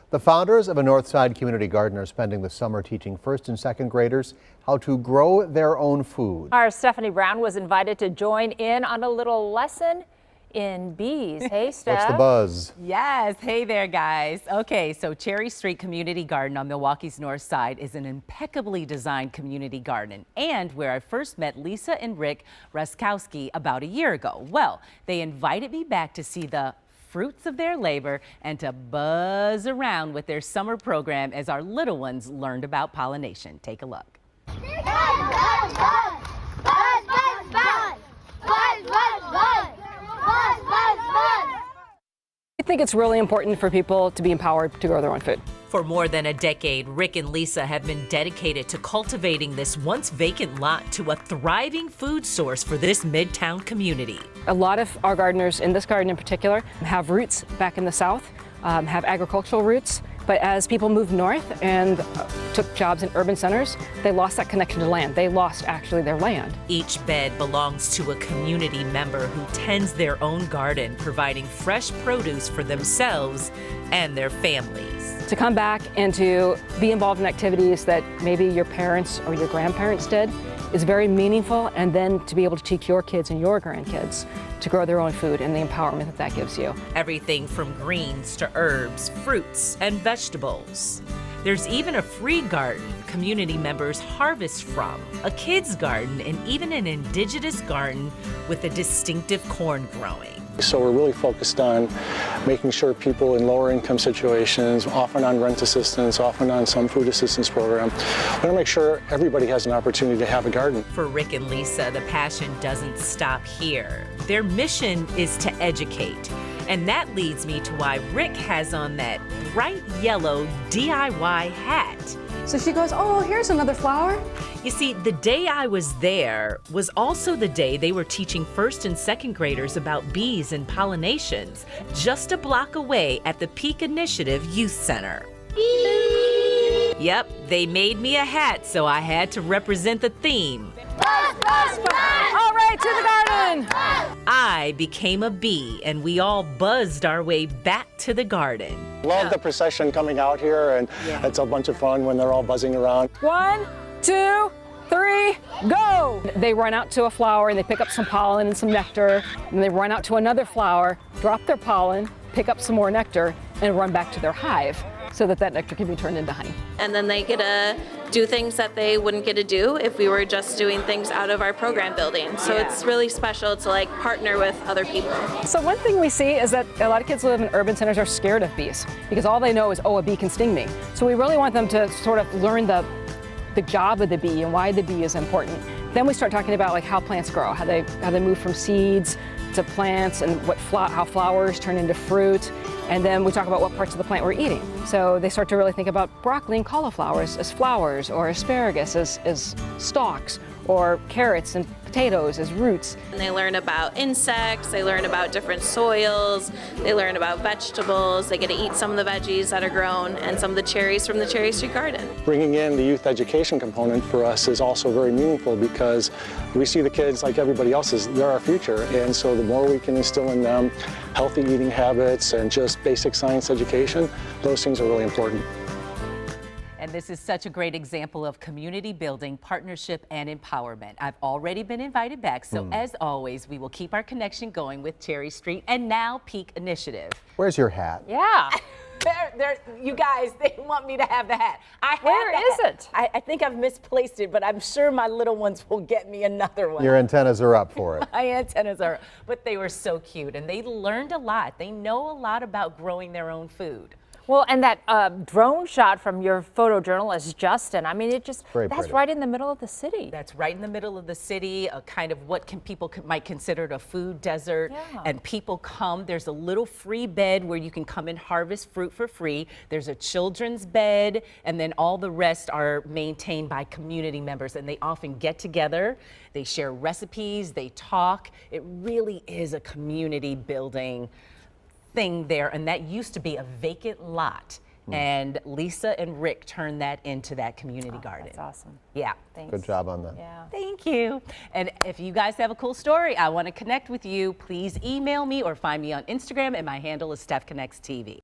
The founders of a Northside community garden are spending the summer teaching first and second graders how to grow their own food. Our Stephanie Brown was invited to join in on a little lesson in bees. Hey, Steph. What's the buzz? Yes. Hey there, guys. Okay, so Cherry Street Community Garden on Milwaukee's north side is an impeccably designed community garden, and where I first met Lisa and Rick Roszkowski about a year ago. Well, they invited me back to see the fruits of their labor and to buzz around with their summer program as our little ones learned about pollination. Take a look. I think it's really important for people to be empowered to grow their own food. For more than a decade, Rick and Lisa have been dedicated to cultivating this once vacant lot to a thriving food source for this Midtown community. A lot of our gardeners, in this garden in particular, have roots back in the South, have agricultural roots, but as people moved north and took jobs in urban centers, they lost that connection to land. They lost actually their land. Each bed belongs to a community member who tends their own garden, providing fresh produce for themselves and their families. To come back and to be involved in activities that maybe your parents or your grandparents did is very meaningful, and then to be able to teach your kids and your grandkids to grow their own food and the empowerment that that gives you. Everything from greens to herbs, fruits, and vegetables. There's even a free garden community members harvest from, a kids garden, and even an indigenous garden with a distinctive corn growing. So we're really focused on making sure people in lower income situations, often on rent assistance, often on some food assistance program, we want to make sure everybody has an opportunity to have a garden. For Rick and Lisa, the passion doesn't stop here. Their mission is to educate. And that leads me to why Rick has on that bright yellow DIY hat. So she goes, oh, here's another flower. You see, the day I was there was also the day they were teaching first and second graders about bees and pollinations, just a block away at the Peak Initiative Youth Center. Yep, they made me a hat, so I had to represent the theme. All right, to the garden. I became a bee, and we all buzzed our way back to the garden. Love the procession coming out here, and it's a bunch of fun when they're all buzzing around. 1, 2, 3, go! They run out to a flower and they pick up some pollen and some nectar, and they run out to another flower, drop their pollen, pick up some more nectar, and run back to their hive so that that nectar can be turned into honey. And then they get to do things that they wouldn't get to do if we were just doing things out of our program building. So it's really special to like partner with other people. So one thing we see is that a lot of kids who live in urban centers are scared of bees because all they know is, oh, a bee can sting me. So we really want them to sort of learn the job of the bee and why the bee is important. Then we start talking about like how plants grow, how they move from seeds to plants, and how flowers turn into fruit. And then we talk about what parts of the plant we're eating. So they start to really think about broccoli and cauliflowers as flowers, or asparagus as stalks, or carrots and potatoes as roots. And they learn about insects, they learn about different soils, they learn about vegetables, they get to eat some of the veggies that are grown and some of the cherries from the Cherry Street Garden. Bringing in the youth education component for us is also very meaningful because we see the kids like everybody else as they're our future, and so the more we can instill in them healthy eating habits and just basic science education, those things are really important. And this is such a great example of community building, partnership, and empowerment. I've already been invited back, so as always, we will keep our connection going with Cherry Street and now Peak Initiative. Where's your hat? Yeah. You guys, they want me to have the hat. Where is it? I think I've misplaced it, but I'm sure my little ones will get me another one. Your antennas are up for it. My antennas are, but they were so cute, and they learned a lot. They know a lot about growing their own food. Well, and that drone shot from your photojournalist, Justin, I mean, that's pretty. right in the middle of the city. That's right in the middle of the city, a kind of what people might consider a food desert. Yeah. And people come, there's a little free bed where you can come and harvest fruit for free. There's a children's bed, and then all the rest are maintained by community members, and they often get together, they share recipes, they talk. It really is a community building thing there, and that used to be a vacant lot, and Lisa and Rick turned that into that community garden. That's awesome. Yeah. Thanks. Good job on that. Yeah. Thank you. And if you guys have a cool story, I want to connect with you, please email me or find me on Instagram, and my handle is StephConnectsTV.